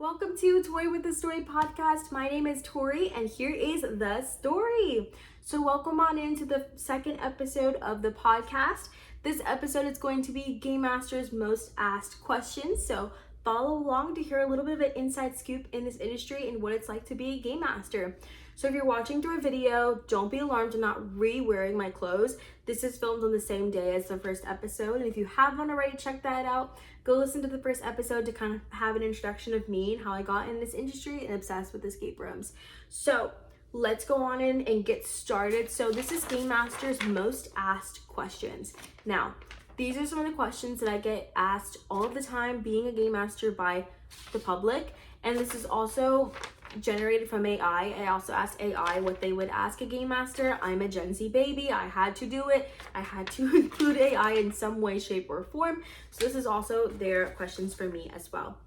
Welcome to Tori With A Story podcast. My name is Tori and here is the story. So welcome on into the second episode of the podcast. This episode is going to be Gamemaster's most asked questions. So follow along to hear a little bit of an inside scoop in this industry and what it's like to be a game master. So if you're watching through a video, don't be alarmed. I'm not re-wearing my clothes. This is filmed on the same day as the first episode. And if you haven't already checked that out, go listen to the first episode to kind of have an introduction of me and how I got in this industry and obsessed with escape rooms. So let's go on in and get started. So this is Gamemaster's most asked questions. Now, these are some of the questions that I get asked all the time being a game master by the public. And this is also generated from AI. I also asked AI what they would ask a game master. I'm a Gen Z baby. I had to do it. I had to include AI in some way, shape, or form. So this is also their questions for me as well.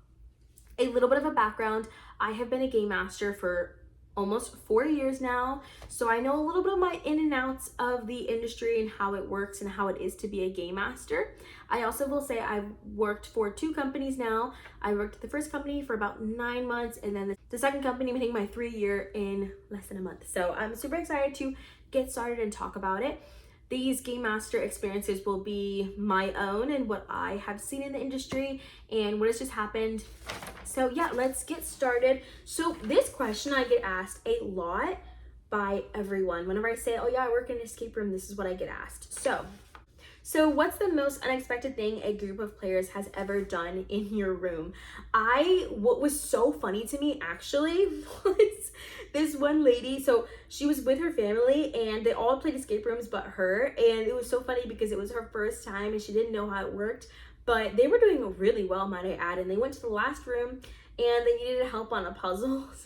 A little bit of a background. I have been a game master for almost 4 years now. So I know a little bit of my in and outs of the industry and how it works and how it is to be a game master. I also will say I've worked for 2 companies now. I worked at the first company for about 9 months, and then the second company, I'm hitting my 3 year in less than a month. So I'm super excited to get started and talk about it. These game master experiences will be my own and what I have seen in the industry and what has just happened. So yeah, let's get started. So this question I get asked a lot by everyone. Whenever I say, oh yeah, I work in an escape room, this is what I get asked. So what's the most unexpected thing a group of players has ever done in your room? What was so funny to me actually was this one lady. So she was with her family and they all played escape rooms but her. And it was so funny because it was her first time and she didn't know how it worked. But they were doing really well, might I add. And they went to the last room and they needed help on a puzzle. So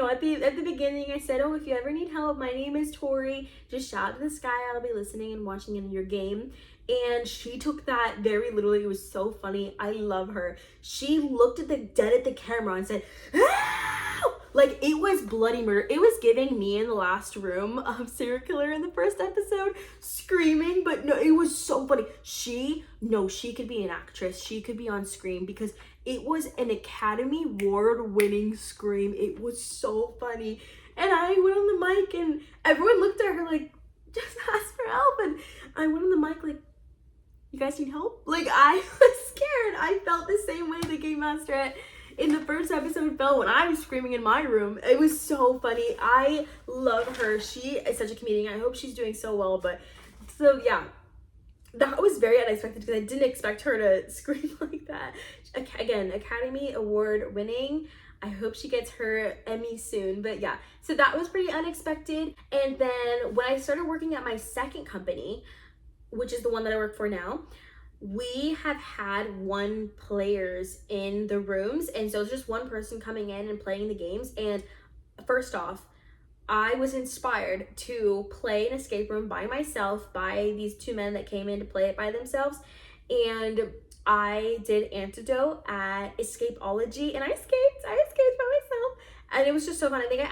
at the beginning, I said, oh, if you ever need help, my name is Tori. Just shout to the sky. I'll be listening and watching in your game. And she took that very literally. It was so funny. I love her. She looked at the camera and said, "Ow!" Like it was bloody murder. It was giving me in the last room of serial killer in the first episode screaming, but no, it was so funny. She could be an actress. She could be on screen because it was an Academy Award-winning scream. It was so funny. And I went on the mic and everyone looked at her like, just ask for help. And I went on the mic like, you guys need help? Like I was scared. I felt the same way the game master in the first episode felt when I was screaming in my room. It was so funny. I love her. She is such a comedian. I hope she's doing so well. But so yeah, that was very unexpected because I didn't expect her to scream like that. Again, Academy Award winning. I hope she gets her Emmy soon. But yeah, so that was pretty unexpected. And then when I started working at my second company, which is the one that I work for now, we have had 1 players in the rooms. And so it's just one person coming in and playing the games. And first off, I was inspired to play an escape room by myself by these 2 men that came in to play it by themselves. And I did antidote at Escapology and I escaped by myself. And it was just so fun. I think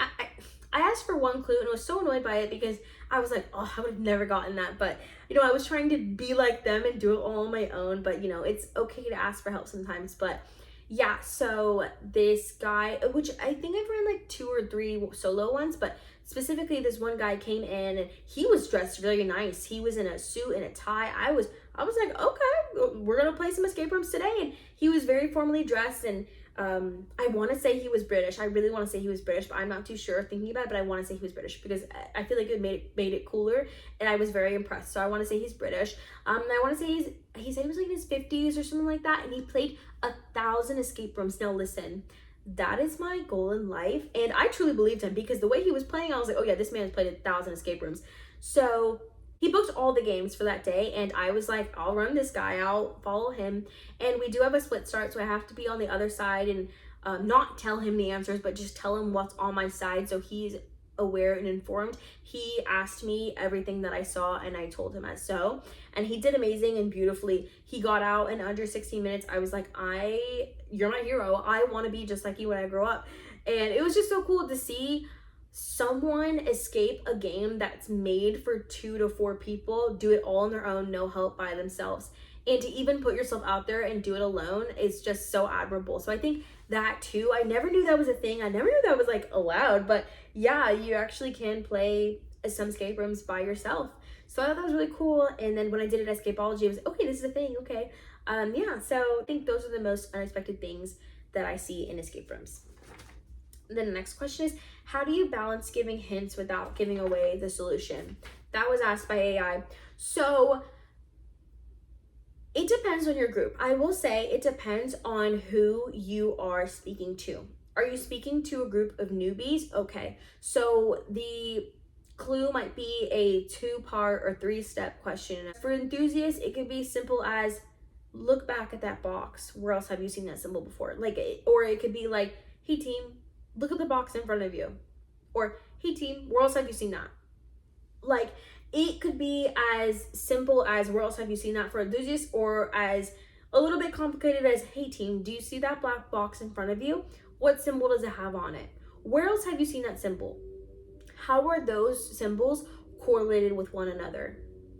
I asked for 1 clue and I was so annoyed by it because I was like, oh, I would have never gotten that. But, I was trying to be like them and do it all on my own. But, it's okay to ask for help sometimes. But yeah, so this guy, which I think I've run like 2 or 3 solo ones, but specifically this one guy came in and he was dressed really nice. He was in a suit and a tie. I was like, okay, we're gonna play some escape rooms today. And he was very formally dressed and I want to say he was British. I really want to say he was British, but I'm not too sure thinking about it, but I want to say he was British because I feel like it made it cooler and I was very impressed. So I want to say he's British. And I want to say he said he was like in his 50s or something like that, and he played 1,000 escape rooms. Now listen, that is my goal in life, and I truly believed him because the way he was playing, I was like, oh yeah, this man has played 1,000 escape rooms. So he booked all the games for that day, and I was like, I'll run this guy, I'll follow him. And we do have a split start, so I have to be on the other side and not tell him the answers, but just tell him what's on my side so he's aware and informed. He asked me everything that I saw and I told him as so, and he did amazing and beautifully. He got out in under 16 minutes. I was like, you're my hero. I want to be just like you when I grow up. And it was just so cool to see someone escape a game that's made for 2 to 4 people, do it all on their own, no help, by themselves. And to even put yourself out there and do it alone is just so admirable. So I think that too. I never knew that was a thing. I never knew that was like allowed, but yeah, you actually can play some escape rooms by yourself. So I thought that was really cool. And then when I did it at Escapology, I was okay, this is a thing, okay. Yeah, so I think those are the most unexpected things that I see in escape rooms. Then the next question is, how do you balance giving hints without giving away the solution? That was asked by AI. So it depends on your group. I will say it depends on who you are speaking to. Are you speaking to a group of newbies? Okay, so the clue might be a 2-part or 3-step question. For enthusiasts, it could be simple as look back at that box. Where else have you seen that symbol before? Or it could be like, hey team, look at the box in front of you. Or hey team, where else have you seen that? Like, it could be as simple as where else have you seen that for enthusiasts, or as a little bit complicated as, hey team, do you see that black box in front of you? What symbol does it have on it? Where else have you seen that symbol? How are those symbols correlated with one another?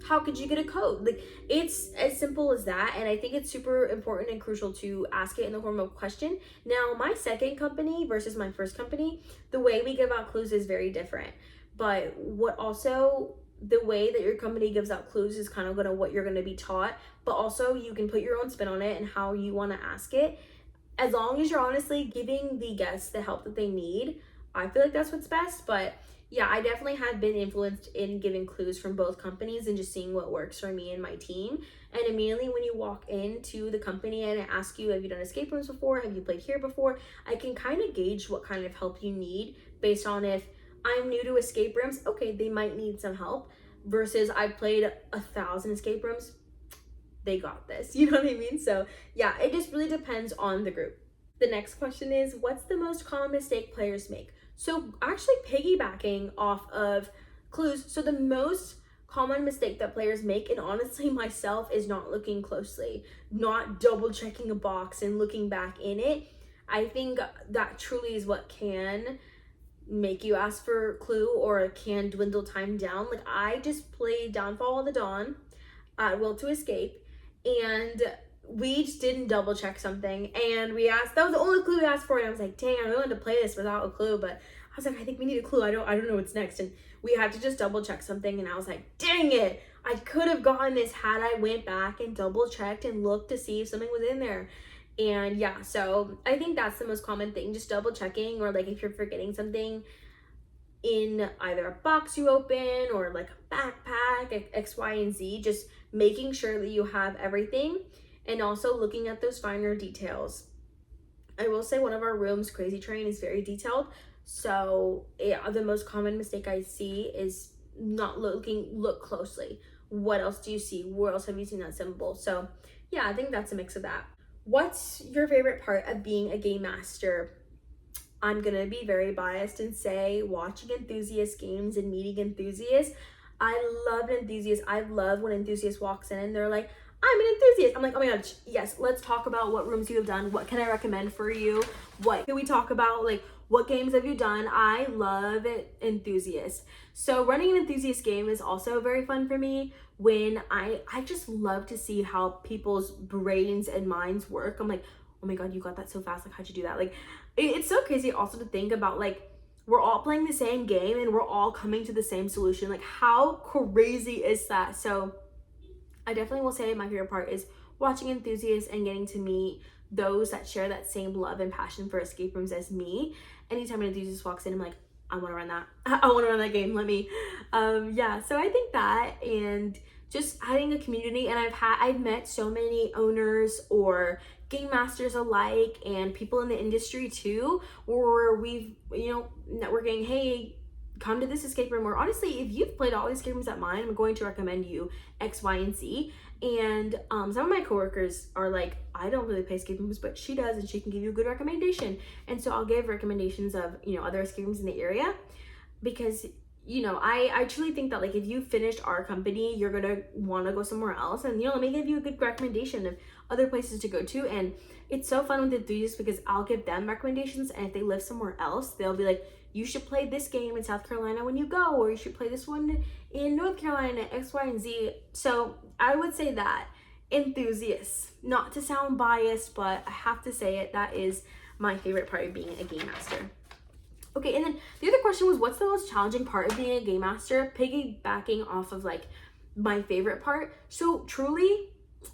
How could you get a code? Like, it's as simple as that. And I think it's super important and crucial to ask it in the form of a question. Now, my second company versus my first company, the way we give out clues is very different. But the way that your company gives out clues is kind of what you're gonna be taught, but also you can put your own spin on it and how you wanna ask it. As long as you're honestly giving the guests the help that they need, I feel like that's what's best. But yeah, I definitely have been influenced in giving clues from both companies and just seeing what works for me and my team. And immediately when you walk into the company and I ask you, have you done escape rooms before? Have you played here before? I can kind of gauge what kind of help you need based on if I'm new to escape rooms, okay, they might need some help, versus I've played 1,000 escape rooms, they got this, you know what I mean? So yeah, it just really depends on the group. The next question is, what's the most common mistake players make? So actually piggybacking off of clues, so the most common mistake that players make, and honestly myself, is not looking closely, not double checking a box and looking back in it. I think that truly is what can make you ask for a clue or can dwindle time down. Like, I just played Downfall of the Dawn at Will to Escape, and we just didn't double check something, and we asked, that was the only clue we asked for, and I was like, dang, I really wanted to play this without a clue, but I was like, I think we need a clue. I don't know what's next. And we had to just double check something, and I was like, dang it, I could have gotten this had I went back and double checked and looked to see if something was in there. And yeah, so I think that's the most common thing, just double checking, or like if you're forgetting something in either a box you open or like a backpack, X, Y, and Z, just making sure that you have everything, and also looking at those finer details. I will say one of our rooms, Crazy Train, is very detailed. So yeah, the most common mistake I see is not look closely. What else do you see? Where else have you seen that symbol? So yeah, I think that's a mix of that. What's your favorite part of being a game master? I'm gonna be very biased and say watching enthusiast games and meeting enthusiasts. I love an enthusiast. I love when enthusiast walks in and they're like, I'm an enthusiast. I'm like, oh my gosh, yes, let's talk about what rooms you have done. What can I recommend for you? What can we talk about? Like, what games have you done? I love it, enthusiasts. So running an enthusiast game is also very fun for me. When I just love to see how people's brains and minds work. I'm like, oh my God, you got that so fast. Like, how'd you do that? Like, it's so crazy also to think about, like, we're all playing the same game and we're all coming to the same solution. Like, how crazy is that? So I definitely will say my favorite part is watching enthusiasts and getting to meet those that share that same love and passion for escape rooms as me. Anytime an enthusiast walks in, I'm like, I want to run that. I want to run that game. Let me. Yeah, so I think that, and just having a community, and I've met so many owners or game masters alike and people in the industry too, where we've, networking, hey, come to this escape room. Or honestly, if you've played all these escape rooms at mine, I'm going to recommend you X, Y, and Z. And some of my coworkers are like, I don't really play escape rooms, but she does, and she can give you a good recommendation. And so I'll give recommendations of, other escape rooms in the area, because I truly think that, like, if you finished our company, you're gonna want to go somewhere else, and let me give you a good recommendation of other places to go to. And it's so fun with enthusiasts because I'll give them recommendations, and if they live somewhere else, they'll be like, you should play this game in South Carolina when you go, or you should play this one in North Carolina, X, Y, and Z. So I would say that enthusiasts, not to sound biased, but I have to say it, that is my favorite part of being a game master. Okay, and then the other question was, what's the most challenging part of being a game master? Piggybacking off of like my favorite part. So truly,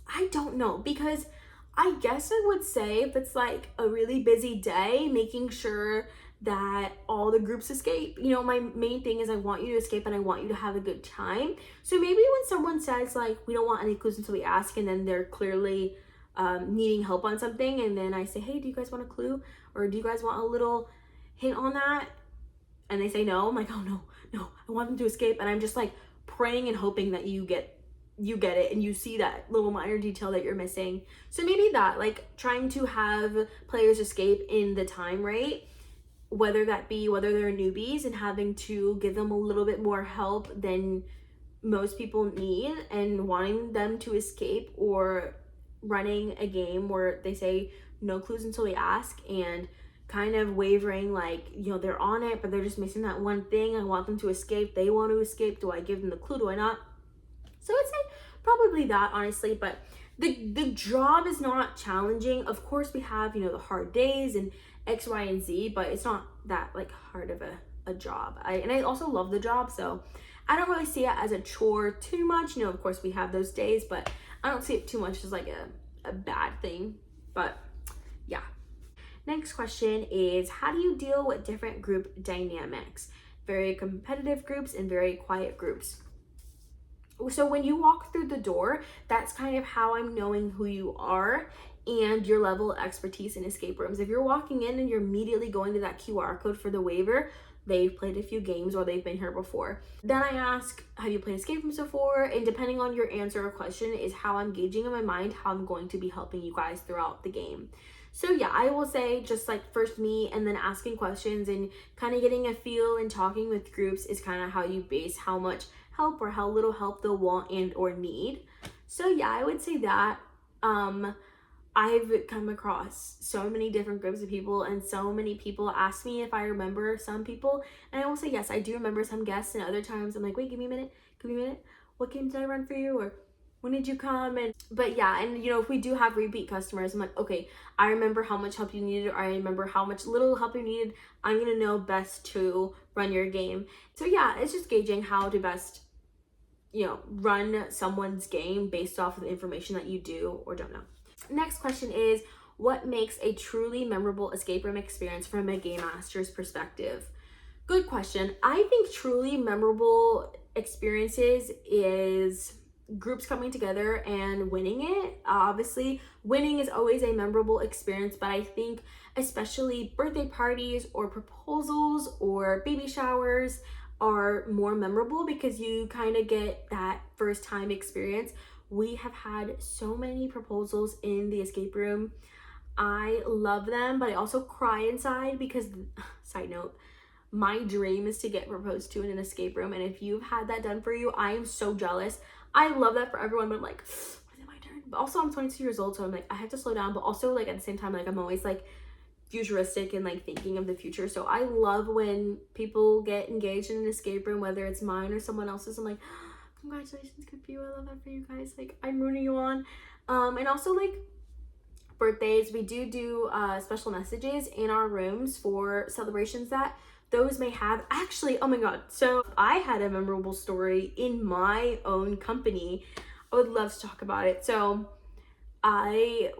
I don't know, because I guess I would say if it's like a really busy day, making sure that all the groups escape. You know, my main thing is I want you to escape and I want you to have a good time. So maybe when someone says like, we don't want any clues until we ask, and then they're clearly needing help on something, and then I say, hey, do you guys want a clue? Or do you guys want a little hint on that? And they say no. I'm like, oh no, I want them to escape. And I'm just like praying and hoping that you get it and you see that little minor detail that you're missing. So maybe that, like trying to have players escape in the time, right? Whether they're newbies, and having to give them a little bit more help than most people need, and wanting them to escape, or running a game where they say no clues until we ask, and kind of wavering, like, you know, they're on it but they're just missing that one thing. I want them to escape, they want to escape, do I give them the clue, do I not? So I'd say probably that, honestly. But the job is not challenging. Of course we have, you know, the hard days and X, Y, and Z, but it's not that like hard of a job. I also love the job, so I don't really see it as a chore too much. You know, of course we have those days, but I don't see it too much as like a bad thing. But yeah. Next question is, how do you deal with different group dynamics? Very competitive groups and very quiet groups. So when you walk through the door, that's kind of how I'm knowing who you are and your level of expertise in escape rooms. If you're walking in and you're immediately going to that QR code for the waiver, they've played a few games or they've been here before. Then I ask, have you played escape rooms before? And depending on your answer or question is how I'm gauging in my mind how I'm going to be helping you guys throughout the game. So yeah, I will say just like first me, and then asking questions and kind of getting a feel and talking with groups is kind of how you base how much help or how little help they'll want and or need. So yeah, I would say that. I've come across so many different groups of people, and so many people ask me if I remember some people, and I will say yes, I do remember some guests, and other times I'm like, wait, give me a minute, what game did I run for you, or when did you come? But yeah, and you know, if we do have repeat customers, I'm like, okay, I remember how much help you needed, or I remember how much little help you needed, I'm gonna know best to run your game. So yeah, it's just gauging how to best, you know, run someone's game based off of the information that you do or don't know. Next question is, what makes a truly memorable escape room experience from a game master's perspective? Good question. I think truly memorable experiences is groups coming together and winning it. Obviously, winning is always a memorable experience, but I think especially birthday parties or proposals or baby showers are more memorable because you kind of get that first time experience. We have had so many proposals in the escape room. I love them, but I also cry inside because, side note, my dream is to get proposed to in an escape room. And if you've had that done for you, I am so jealous. I love that for everyone, but I'm like, when is it my turn? But also I'm 22 years old, so I'm like, I have to slow down. But also like at the same time, like I'm always like futuristic and like thinking of the future. So I love when people get engaged in an escape room, whether it's mine or someone else's. I'm like, congratulations, good for you. I love that for you guys. Like, I'm rooting you on. And also like birthdays, we do special messages in our rooms for celebrations that those may have. Actually, oh my god, so I had a memorable story in my own company. I would love to talk about it. So I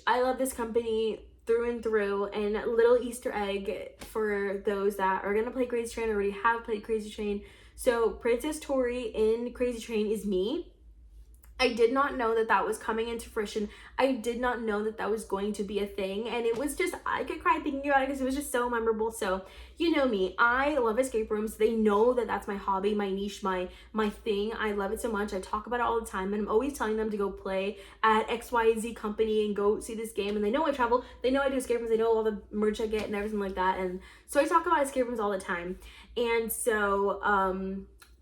love this company through and through, and a little Easter egg for those that are gonna play Crazy Train or already have played Crazy Train. So Princess Tori in Crazy Train is me. I did not know that that was coming into fruition. I did not know that that was going to be a thing. And it was just, I could cry thinking about it because it was just so memorable. So, you know me, I love escape rooms. They know that that's my hobby, my niche, my thing. I love it so much. I talk about it all the time. And I'm always telling them to go play at XYZ company and go see this game. And they know I travel. They know I do escape rooms. They know all the merch I get and everything like that. And so I talk about escape rooms all the time. And so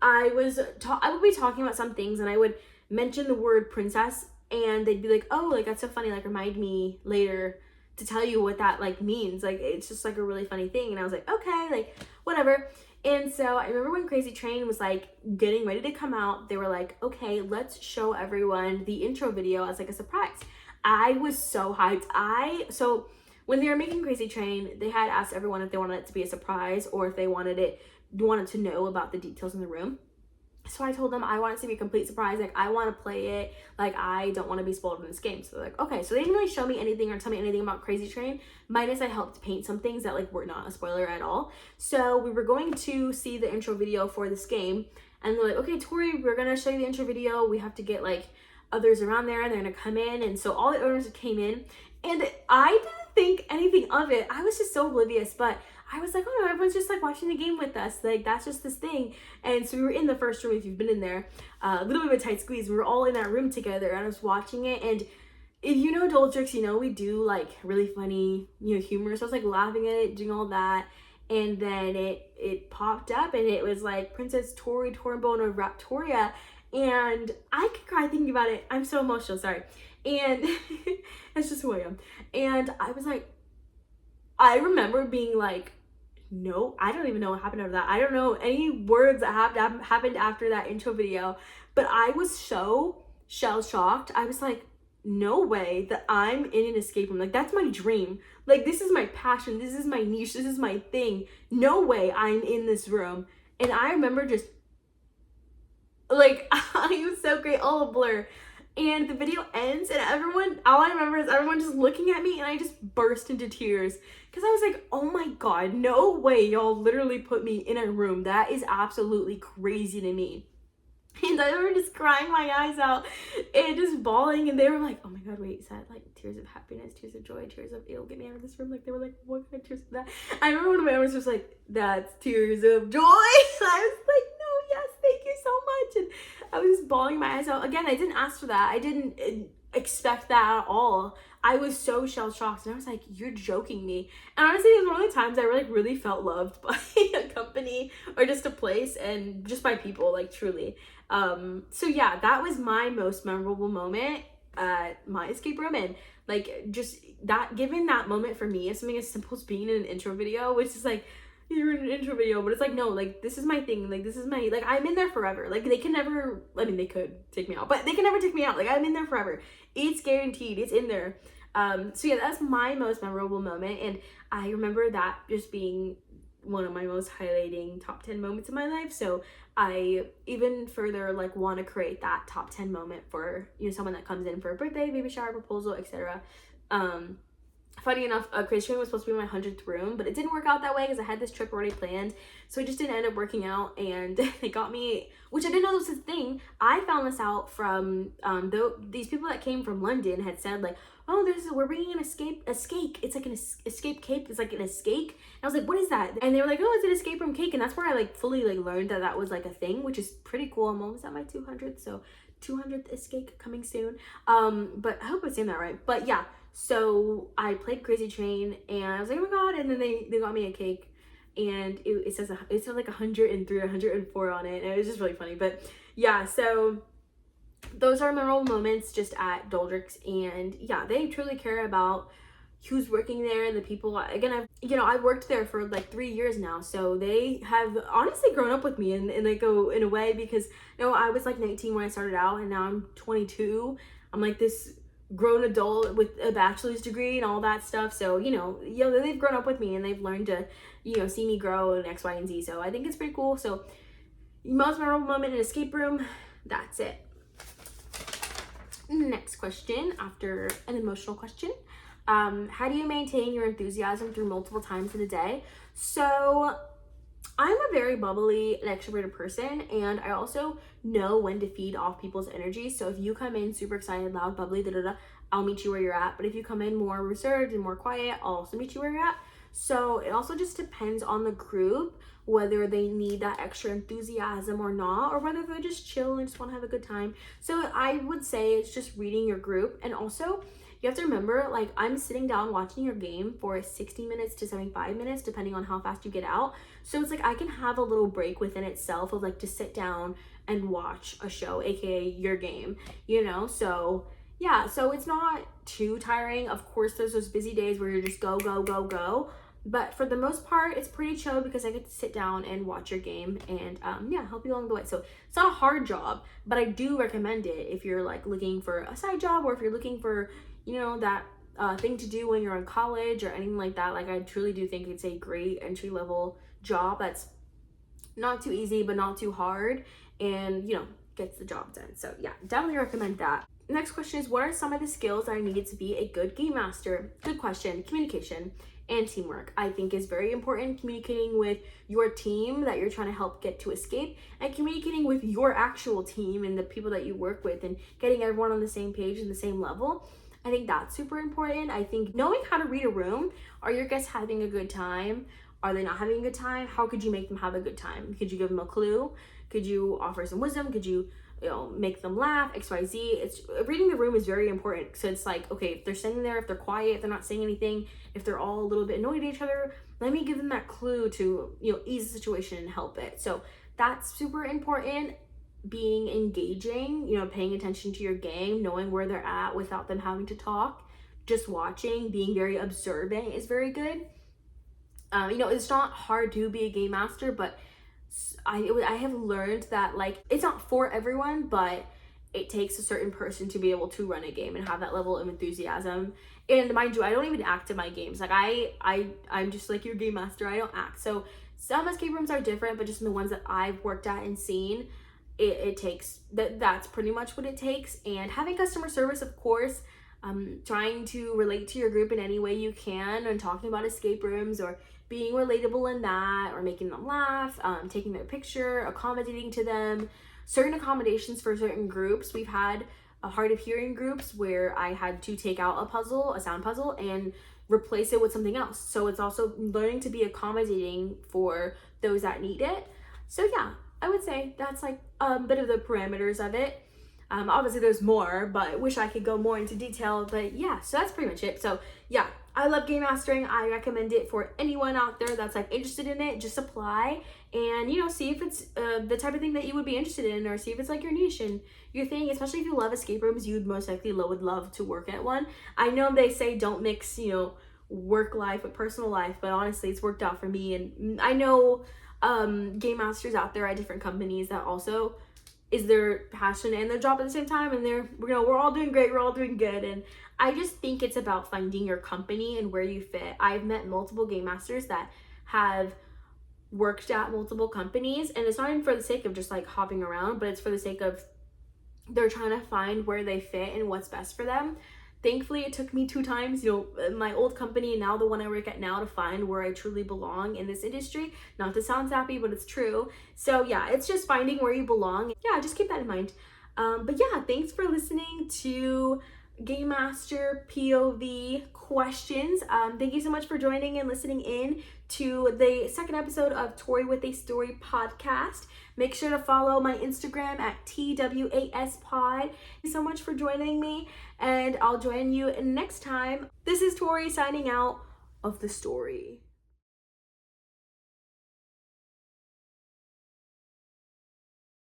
I would be talking about some things, and I would mention the word princess, and they'd be like, oh, like that's so funny, like remind me later to tell you what that like means, like it's just like a really funny thing. And I was like, okay, like whatever. And so I remember when Crazy Train was like getting ready to come out, they were like, okay, let's show everyone the intro video as like a surprise. I was so hyped. So when they were making Crazy Train, they had asked everyone if they wanted it to be a surprise or if they wanted to know about the details in the room. So I told them I want it to be a complete surprise. Like, I want to play it. Like, I don't want to be spoiled in this game. So they're like, okay. So they didn't really show me anything or tell me anything about Crazy Train. Minus I helped paint some things that like were not a spoiler at all. So we were going to see the intro video for this game. And they're like, okay, Tori, we're going to show you the intro video. We have to get like others around there and they're going to come in. And so all the owners came in. And I didn't think anything of it. I was just so oblivious. But I was like, oh no, everyone's just like watching the game with us. Like, that's just this thing. And so we were in the first room, if you've been in there, a little bit of a tight squeeze. We were all in that room together and I was watching it. And if you know Doldricks, you know, we do like really funny, you know, humor. So I was like laughing at it, doing all that. And then it popped up and it was like Princess Tori Tornbone of Raptoria. And I could cry thinking about it. I'm so emotional, sorry. And that's just who I am. And I was like, I remember being like, no, I don't even know what happened after that. I don't know any words that happened after that intro video, but I was so shell-shocked. I was like, no way that I'm in an escape room. Like, that's my dream. Like, this is my passion. This is my niche. This is my thing. No way I'm in this room. And I remember just, like, it was so great, all a blur. And the video ends and all I remember is everyone just looking at me and I just burst into tears. Because I was like, oh my God, no way y'all literally put me in a room. That is absolutely crazy to me. And I remember just crying my eyes out and just bawling. And they were like, oh my God, wait, is that like tears of happiness, tears of joy, tears of, ew, get me out of this room? Like, they were like, what kind of tears is that? I remember one of my owners was like, that's tears of joy. And I was like, no, yes, thank you so much. And I was just bawling my eyes out. Again, I didn't ask for that. I didn't expect that at all. I was so shell-shocked and I was like, you're joking me. And honestly, it was one of the times I really felt loved by a company or just a place and just by people, like, truly. So yeah, that was my most memorable moment at my escape room. And like, just that, given that moment for me is something as simple as being in an intro video, which is like, you're in an intro video, but it's like, no, like, this is my thing. Like, this is my, like, I'm in there forever. Like, they can never, I mean, they could take me out, but they can never take me out. Like, I'm in there forever. It's guaranteed. It's in there. So yeah, that's my most memorable moment. And I remember that just being one of my most highlighting top 10 moments of my life. So I even further like want to create that top 10 moment for, you know, someone that comes in for a birthday, baby shower, proposal, etc. Funny enough, Crazy Train was supposed to be my 100th room, but it didn't work out that way because I had this trip already planned. So it just didn't end up working out, and they got me, which I didn't know this was a thing. I found this out from, these people that came from London had said like, oh, we're bringing an escape. It's like an escape cake. It's like an escape. And I was like, what is that? And they were like, oh, it's an escape room cake. And that's where I like fully like learned that was like a thing, which is pretty cool. I'm almost at my 200th, so 200th escape coming soon. But I hope I'm saying that right. But yeah, so I played Crazy Train and I was like, oh my God. And then they got me a cake and it says like 103, 104 on it. And it was just really funny. But yeah, so those are memorable moments just at Doldricks. And yeah, they truly care about who's working there and the people. Again, I've worked there for like 3 years now, so they have honestly grown up with me in like in a way, because you know, I was like 19 when I started out and now I'm 22. I'm like this grown adult with a bachelor's degree and all that stuff. So you know they've grown up with me and they've learned to, you know, see me grow in X, Y, and Z. So I think it's pretty cool. So most memorable moment in escape room, that's it. Next question, after an emotional question. How do you maintain your enthusiasm through multiple times in a day? So I'm a very bubbly and extroverted person, and I also know when to feed off people's energy. So if you come in super excited, loud, bubbly, I'll meet you where you're at. But if you come in more reserved and more quiet, I'll also meet you where you're at. So it also just depends on the group, whether they need that extra enthusiasm or not, or whether they're just chill and just want to have a good time. So I would say it's just reading your group. And also, you have to remember, like, I'm sitting down watching your game for 60 minutes to 75 minutes, depending on how fast you get out. So it's like I can have a little break within itself of like to sit down and watch a show, aka your game, you know? So yeah, so it's not too tiring. Of course, there's those busy days where you're just go, go, go, go. But for the most part, it's pretty chill because I get to sit down and watch your game and yeah, help you along the way. So it's not a hard job, but I do recommend it if you're like looking for a side job, or if you're looking for, you know, that thing to do when you're in college or anything like that. Like, I truly do think it's a great entry level job that's not too easy but not too hard, and gets the job done. So yeah, definitely recommend that. Next question is, what are some of the skills that are needed to be a good game master? Good question. Communication and teamwork, I think, is very important. Communicating with your team that you're trying to help get to escape, and communicating with your actual team and the people that you work with, and getting everyone on the same page and the same level. I think that's super important. I think knowing how to read a room. Are your guests having a good time? Are they not having a good time? How could you make them have a good time? Could you give them a clue? Could you offer some wisdom? Could you make them laugh, XYZ? It's reading the room is very important. So it's like, okay, if they're sitting there, if they're quiet, if they're not saying anything, if they're all a little bit annoyed at each other, let me give them that clue to ease the situation and help it. So that's super important. Being engaging, paying attention to your game, knowing where they're at without them having to talk, just watching, being very observant is very good. It's not hard to be a game master, but I have learned that, like, it's not for everyone, but it takes a certain person to be able to run a game and have that level of enthusiasm. And mind you, I don't even act in my games. Like, I'm just like your game master. I don't act. So some escape rooms are different, but just in the ones that I've worked at and seen, it takes that's pretty much what it takes. And having customer service, of course, trying to relate to your group in any way you can, and talking about escape rooms, or being relatable in that, or making them laugh, taking their picture, accommodating to them. Certain accommodations for certain groups. We've had a hard of hearing groups where I had to take out a sound puzzle, and replace it with something else. So it's also learning to be accommodating for those that need it. So yeah, I would say that's like a bit of the parameters of it. Obviously there's more, but I wish I could go more into detail, but yeah, so that's pretty much it. So yeah, I love game mastering. I recommend it for anyone out there that's like interested in it. Just apply and see if it's the type of thing that you would be interested in, or see if it's like your niche and your thing. Especially if you love escape rooms, you'd most likely would love to work at one. I know they say don't mix work life with personal life, but honestly it's worked out for me. And I know game masters out there at different companies that also is their passion and their job at the same time, and we're all doing great, we're all doing good. And I just think it's about finding your company and where you fit. I've met multiple game masters that have worked at multiple companies, and it's not even for the sake of just like hopping around, but it's for the sake of they're trying to find where they fit and what's best for them. Thankfully, it took me 2 times, my old company and now the one I work at now, to find where I truly belong in this industry. Not to sound sappy, but it's true. So yeah, it's just finding where you belong. Yeah, just keep that in mind. But yeah, thanks for listening to Game Master POV questions. Thank you so much for joining and listening in to the second episode of Tori With A Story podcast. Make sure to follow my Instagram at TWASpod. Thank you so much for joining me, and I'll join you next time. This is Tori signing out of the story.